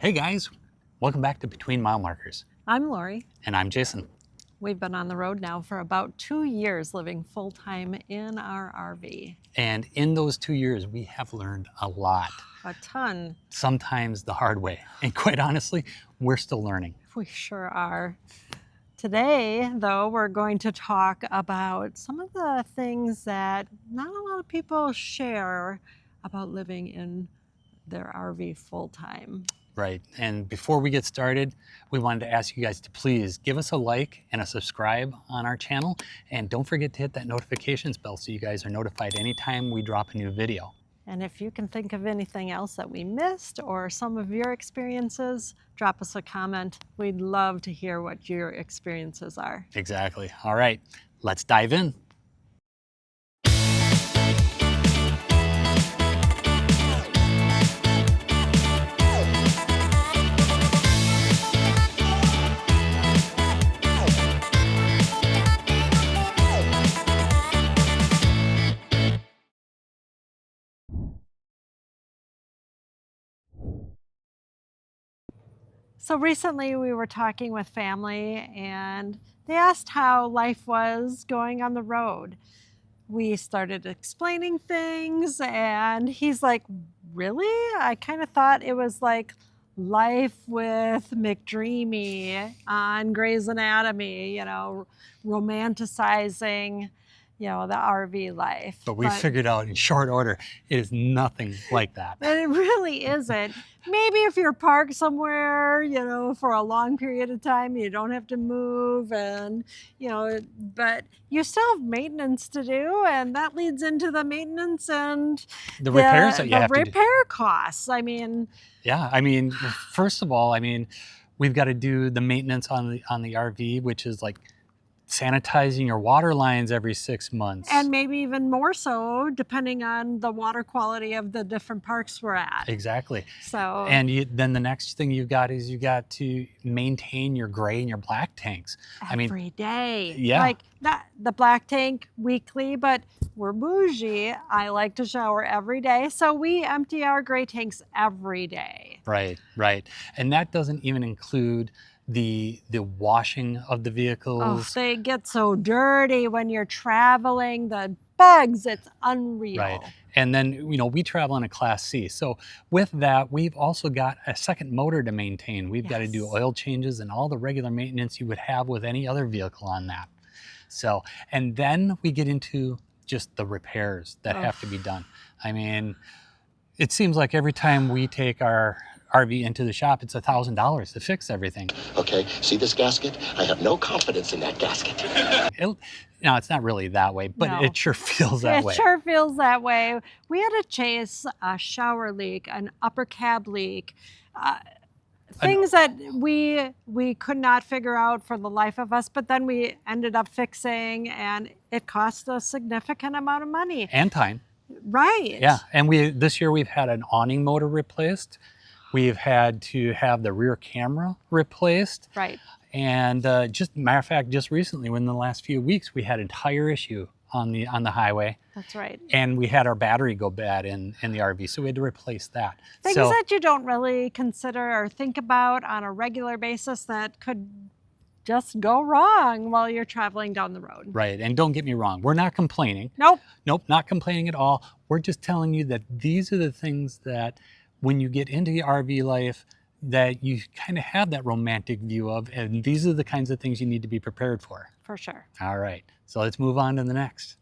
Hey guys, welcome back to Between Mile Markers. I'm Lori. And I'm Jason. We've been on the road now for about 2 years living full-time in our RV. And in those 2 years, we have learned a lot. A ton. Sometimes the hard way. And quite honestly, we're still learning. We sure are. Today, though, we're going to talk about some of the things that not a lot of people share about living in their RV full-time. Right. And before we get started, we wanted to ask you guys to please give us a like and a subscribe on our channel. And don't forget to hit that notifications bell so you guys are notified anytime we drop a new video. And if you can think of anything else that we missed or some of your experiences, drop us a comment. We'd love to hear what your experiences are. Exactly. All right, let's dive in. So recently we were talking with family and they asked how life was going on the road. We started explaining things and he's like, really? I kind of thought it was like life with McDreamy on Grey's Anatomy, romanticizing, the RV life. But we figured out in short order, it is nothing like that. But it really isn't. Maybe if you're parked somewhere, for a long period of time, you don't have to move and, but you still have maintenance to do, and that leads into the maintenance and the repairs that you have to do. The repair costs. Yeah, first of all, we've got to do the maintenance on the RV, which is like sanitizing your water lines every 6 months. And maybe even more so, depending on the water quality of the different parks we're at. Exactly. So. And then the next thing you got to maintain your gray and your black tanks. Every day. Yeah. Like the black tank weekly, but we're bougie. I like to shower every day. So we empty our gray tanks every day. Right. And that doesn't even include the washing of the vehicles. Oh, they get so dirty when you're traveling, the bugs, it's unreal. Right. And then, we travel in a Class C. So with that, we've also got a second motor to maintain. We've got to do oil changes and all the regular maintenance you would have with any other vehicle on that. So, and then we get into just the repairs that have to be done. It seems like every time we take our RV into the shop, it's $1,000 to fix everything. Okay, see this gasket? I have no confidence in that gasket. No, it's not really that way, but it sure feels that way. It sure feels that way. We had to chase a shower leak, an upper cab leak, things that we could not figure out for the life of us, but then we ended up fixing, and it cost a significant amount of money. And time. Right. Yeah, and this year we've had an awning motor replaced. We've had to have the rear camera replaced. Right. And matter of fact, just recently, within the last few weeks, we had a tire issue on the highway. That's right. And we had our battery go bad in the RV, so we had to replace that. Things that you don't really consider or think about on a regular basis that could just go wrong while you're traveling down the road. Right, and don't get me wrong, we're not complaining. Nope, not complaining at all. We're just telling you that these are the things that when you get into the RV life that you kind of have that romantic view of, and these are the kinds of things you need to be prepared for. For sure. All right, so let's move on to the next.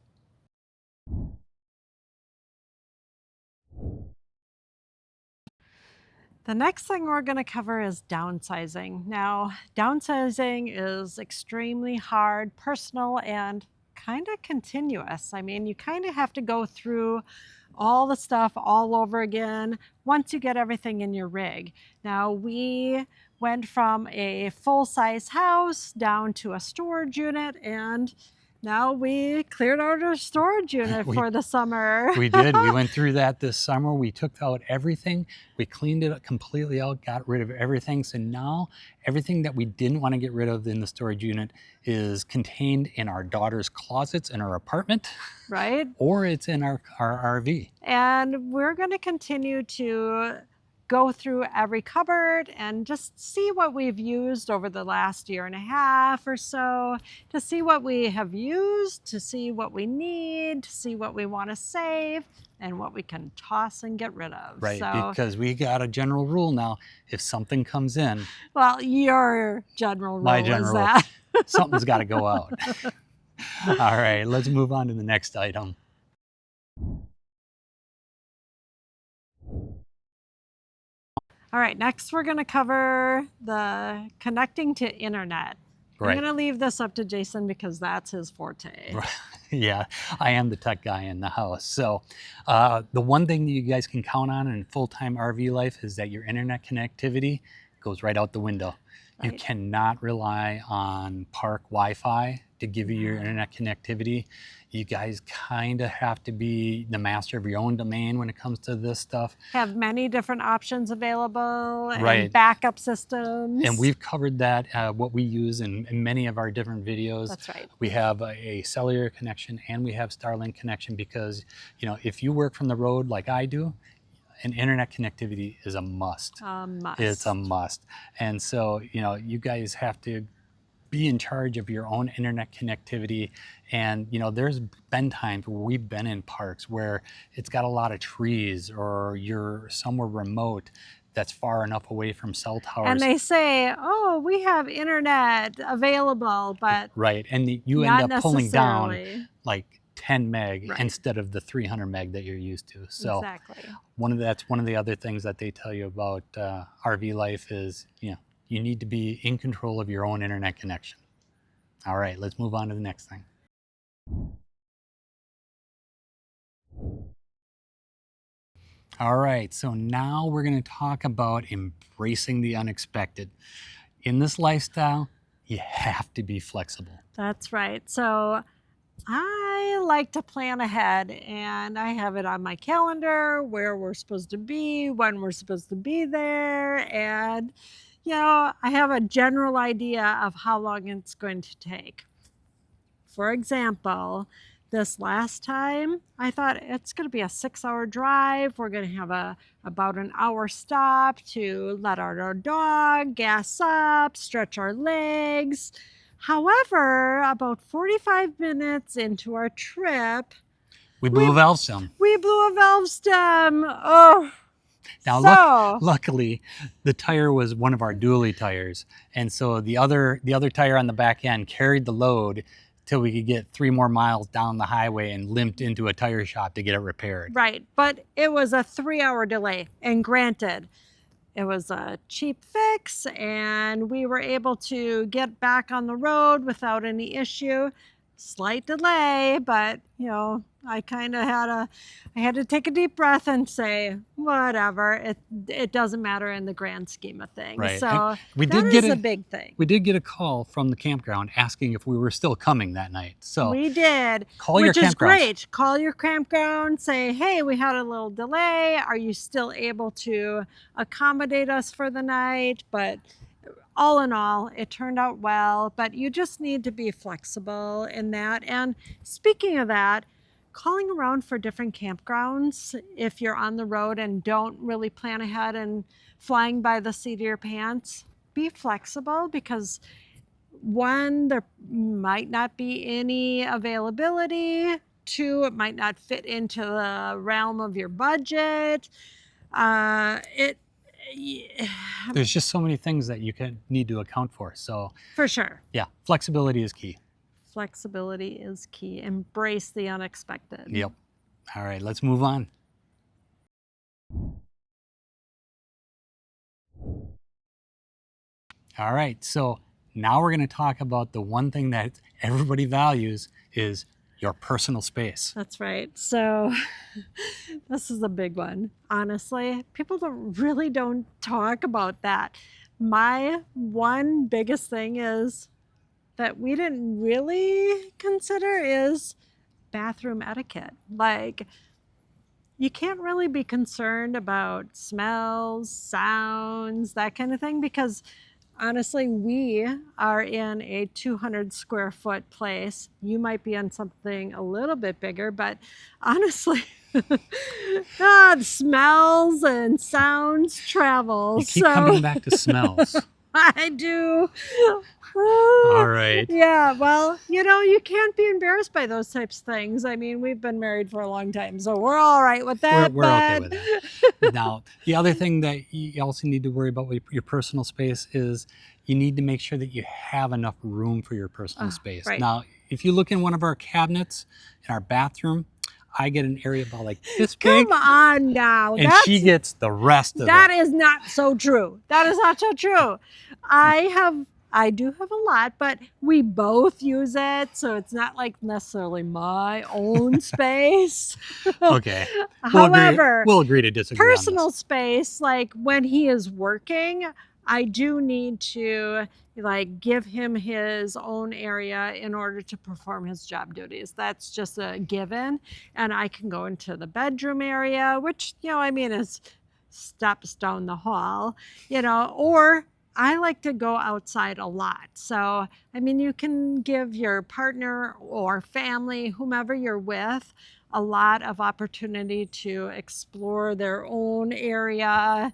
The next thing we're going to cover is downsizing. Now, downsizing is extremely hard, personal, and kind of continuous. You kind of have to go through all the stuff all over again once you get everything in your rig. Now, we went from a full-size house down to a storage unit, and now we cleared out our storage unit for the summer. We did. We went through that this summer. We took out everything. We cleaned it completely out, got rid of everything. So now everything that we didn't want to get rid of in the storage unit is contained in our daughter's closets in our apartment. Right. Or it's in our RV. And we're going to continue to go through every cupboard and just see what we've used over the last year and a half or so, to see what we have used, to see what we need, to see what we want to save, and what we can toss and get rid of. Right, So, because we got a general rule now. If something comes in, well, your general my rule is general rule, that. something's got to go out. All right, let's move on to the next item. All right, next we're going to cover the connecting to internet. Right. I'm going to leave this up to Jason because that's his forte. Yeah, I am the tech guy in the house. So the one thing that you guys can count on in full-time RV life is that your internet connectivity goes right out the window. You Right. cannot rely on park Wi-Fi to give you your internet connectivity. You guys kind of have to be the master of your own domain when it comes to this stuff. Have many different options available and Right. backup systems. And we've covered that, what we use in many of our different videos. That's right. We have a cellular connection and we have Starlink connection because, you know, if you work from the road like I do, an internet connectivity is a must. A must. It's a must. And so, you know, you guys have to be in charge of your own internet connectivity. And, you know, there's been times where we've been in parks where it's got a lot of trees or you're somewhere remote that's far enough away from cell towers. And they say, oh, we have internet available, but right. And you not end up pulling down necessarily. like 10 meg Right. instead of the 300 meg that you're used to. So Exactly. that's one of the other things that they tell you about RV life is, you know, you need to be in control of your own internet connection. All right, let's move on to the next thing. All right, so now we're going to talk about embracing the unexpected. In this lifestyle, you have to be flexible. That's right. So I like to plan ahead and I have it on my calendar where we're supposed to be, when we're supposed to be there. And, you know, I have a general idea of how long it's going to take. For example, this last time, I thought it's going to be a 6-hour drive. We're going to have about an hour stop to let out our dog, gas up, stretch our legs. However, about 45 minutes into our trip, We blew a valve stem. we blew a valve stem. Oh, Now, luckily, the tire was one of our dually tires, and so the other tire on the back end carried the load till we could get 3 more miles down the highway and limped into a tire shop to get it repaired. right. But it was a 3-hour delay, and granted, it was a cheap fix, and we were able to get back on the road without any issue. Slight delay, but you know, I kind of had to take a deep breath and say, whatever. It doesn't matter in the grand scheme of things. Right. So And we that did get is a a big thing. We did get a call from the campground asking if we were still coming that night. So We did, call your which is campgrounds. great. Call your campground, say, hey, we had a little delay. Are you still able to accommodate us for the night? But all in all, it turned out well, but you just need to be flexible in that. And speaking of that, calling around for different campgrounds if you're on the road and don't really plan ahead and flying by the seat of your pants, be flexible because one, there might not be any availability. Two, it might not fit into the realm of your budget. There's just so many things that you need to account for. So For sure. yeah, flexibility is key. Flexibility is key. Embrace the unexpected. Yep. All right, let's move on. All right, so now we're going to talk about the one thing that everybody values is your personal space. That's right. So this is a big one. Honestly, people really don't talk about that. My one biggest thing is that we didn't really consider is bathroom etiquette. Like, you can't really be concerned about smells, sounds, that kind of thing, because honestly, we are in a 200 square foot place. You might be on something a little bit bigger, but honestly, the smells and sounds travel. You keep So coming back to smells. I do. All right. Yeah, well, you can't be embarrassed by those types of things. I mean, we've been married for a long time, so we're all right with that. We're okay with that. Now, the other thing that you also need to worry about with your personal space is you need to make sure that you have enough room for your personal space. right. Now, if you look in one of our cabinets in our bathroom, I get an area about like this big, Come on now. and she gets the rest of That it. is not so true. That is not so true. I do have a lot, but we both use it, so it's not like necessarily my own space. Okay. However, we'll agree to disagree on personal this. space, like when he is working, I do need to like give him his own area in order to perform his job duties. That's just a given. And I can go into the bedroom area, which, I mean, is steps down the hall, or I like to go outside a lot. So, I mean, you can give your partner or family, whomever you're with, a lot of opportunity to explore their own area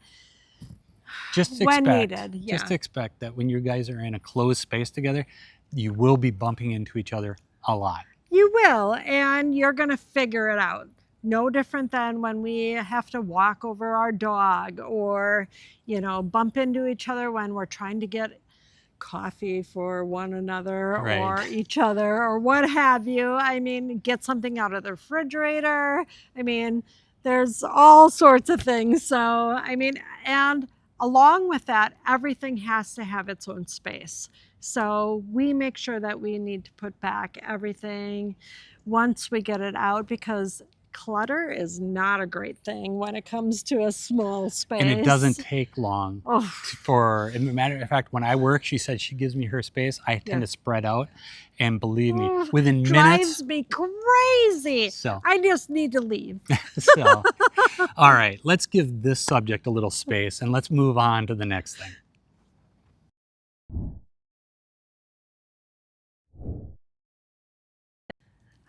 Just when expect, needed. Yeah. just expect that when you guys are in a closed space together, you will be bumping into each other a lot. You will, and you're going to figure it out. No different than when we have to walk over our dog or, bump into each other when we're trying to get coffee for one another or Right. each other or what have you. I mean, get something out of the refrigerator. I mean, there's all sorts of things. So, I mean, and along with that, everything has to have its own space. So we make sure that we need to put back everything once we get it out, because clutter is not a great thing when it comes to a small space. And it doesn't take long Oh, for, as a matter of fact, when I work, she said she gives me her space. I tend to spread out. And believe me, within drives minutes. me crazy. So, I just need to leave. All right, let's give this subject a little space and let's move on to the next thing.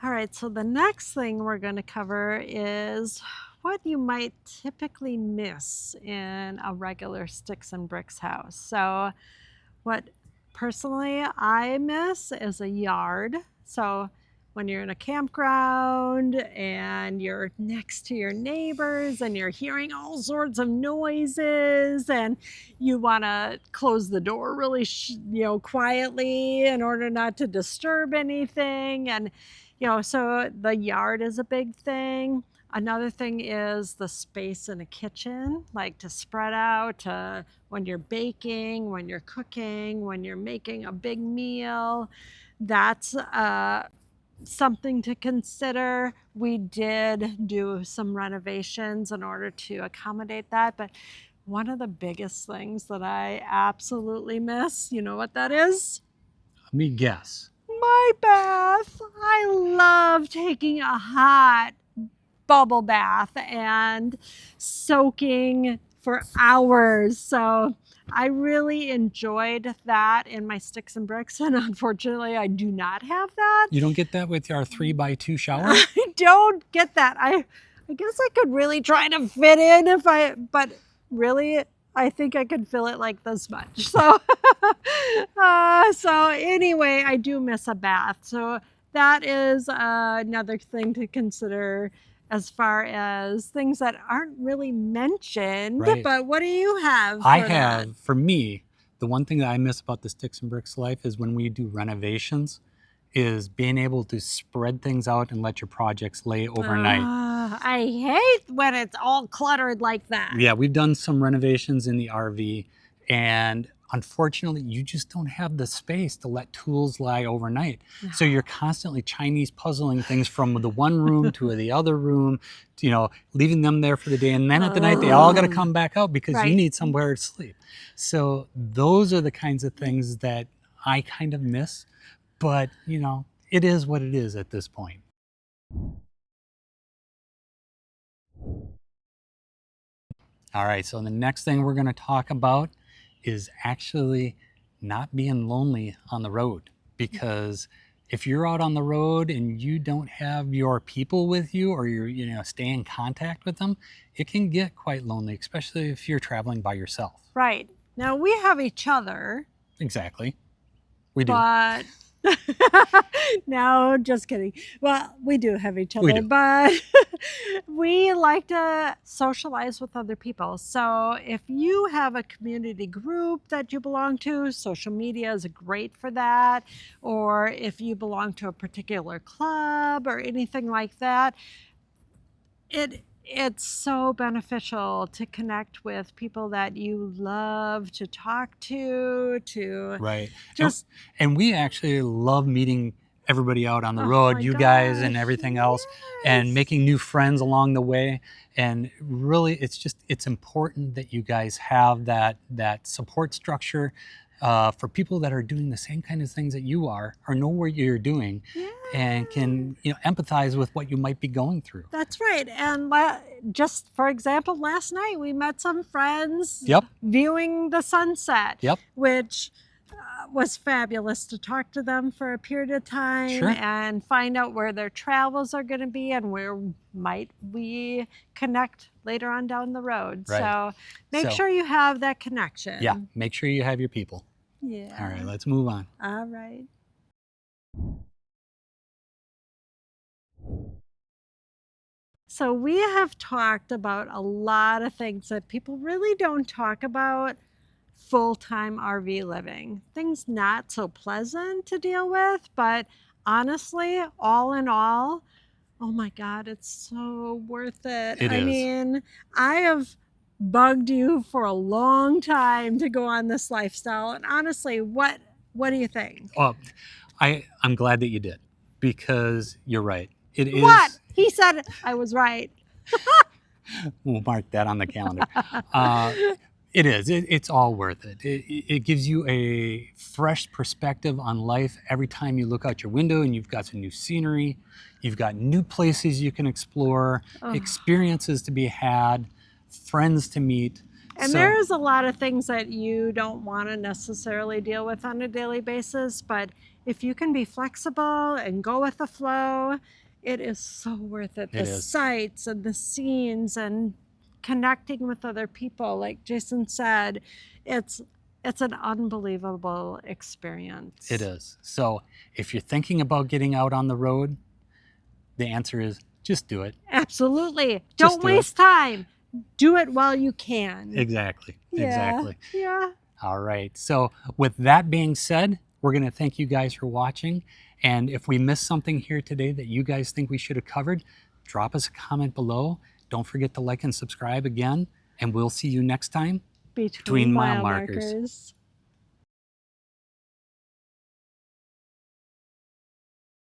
All right, so the next thing we're going to cover is what you might typically miss in a regular sticks and bricks house. So, what personally I miss is a yard. So, when you're in a campground and you're next to your neighbors and you're hearing all sorts of noises and you want to close the door really quietly in order not to disturb anything, and so the yard is a big thing. Another thing is the space in a kitchen, like to spread out when you're baking, when you're cooking, when you're making a big meal. That's something to consider. We did do some renovations in order to accommodate that, but one of the biggest things that I absolutely miss, you know what that is? Let me guess. My bath. I love taking a hot bubble bath and soaking for hours. So I really enjoyed that in my sticks and bricks, and unfortunately I do not have that. You don't get that with our 3x2 shower? I don't get that. I guess I could really try to fit in but really I think I could fill it like this much. So, so anyway, I do miss a bath. So that is another thing to consider as far as things that aren't really mentioned. Right. But what do you have? For me, the one thing that I miss about the sticks and bricks life is when we do renovations, is being able to spread things out and let your projects lay overnight. I hate when it's all cluttered like that. Yeah, we've done some renovations in the RV, and unfortunately, you just don't have the space to let tools lie overnight. So you're constantly Chinese puzzling things from the one room to the other room, leaving them there for the day. And then at the night, they all got to come back out because you need somewhere to sleep. So those are the kinds of things that I kind of miss. But, it is what it is at this point. All right, so the next thing we're going to talk about is actually not being lonely on the road, because if you're out on the road and you don't have your people with you, or you're stay in contact with them, it can get quite lonely, especially if you're traveling by yourself. Right. Now we have each other, Exactly. We do. but no, just kidding. Well, we do have each We other, do. but we like to socialize with other people. So if you have a community group that you belong to, social media is great for that. Or if you belong to a particular club or anything like that, it's so beneficial to connect with people that you love to talk to Right. just And we actually love meeting everybody out on the oh road, my you guys and gosh, everything else, and yes. making new friends along the way. And really, it's important that you guys have that support structure for people that are doing the same kind of things that you are, or know what you're doing, Yeah. and can empathize with what you might be going through. That's right. And just for example, last night we met some friends Yep. viewing the sunset, Yep. which was fabulous to talk to them for a period of time Sure. and find out where their travels are going to be and where might we connect later on down the road. Right. So make So- sure you have that connection. Yeah. Make sure you have your people. Yeah. All right. Let's move on. All right. So we have talked about a lot of things that people really don't talk about full-time RV living. Things not so pleasant to deal with, but honestly, all in all, oh my God, it's so worth it. It I is. mean, I have bugged you for a long time to go on this lifestyle. And honestly, what do you think? Oh, I'm glad that you did, because you're right. It is. What? He said I was right. We'll mark that on the calendar. It is. It's all worth it. It gives you a fresh perspective on life every time you look out your window and you've got some new scenery. You've got new places you can explore, Ugh. experiences to be had, friends to meet. And So- there's a lot of things that you don't want to necessarily deal with on a daily basis, but if you can be flexible and go with the flow, it is so worth it. It The is. sights and the scenes and connecting with other people, like Jason said, it's an unbelievable experience. It is. So if you're thinking about getting out on the road, the answer is just do it. Absolutely. Just Don't do it. waste time. Do it while you can. Exactly. Exactly. Yeah. All right. So with that being said, we're going to thank you guys for watching. And if we missed something here today that you guys think we should have covered, drop us a comment below. Don't forget to like and subscribe again. And we'll see you next time. Between Mile mile markers. markers.